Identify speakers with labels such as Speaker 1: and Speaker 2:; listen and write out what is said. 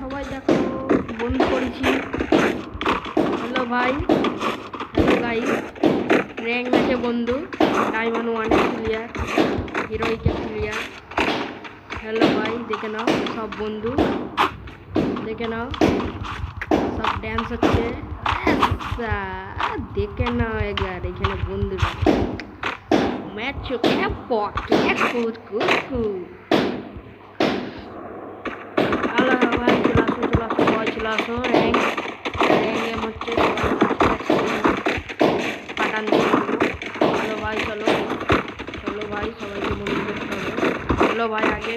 Speaker 1: সবাই দেখো বন্ধু করেছি। হ্যালো ভাই, হ্যালো গাইস, র্যাঙ্ক ম্যাচে বন্ধু, ডায়মন্ড 1 ক্লিয়ার, হিরোইকে ক্লিয়ার। হ্যালো ভাই, দেখে নাও সব বন্ধু, দেখে নাও সব ড্যান্স হচ্ছে। আচ্ছা, দেখে নাও একবার এখানে বন্ধুরা ম্যাচ চোখে পকে কুকু। হ্যালো ভাই, চলে আসো ভাই, চলে আসো। র্যাঙ্ক গেম হচ্ছে, পাঠান দিয়ে চলো ভাই, চলো চলো ভাই, সবাইকে বন্ধু করতে হবে। চলো ভাই আগে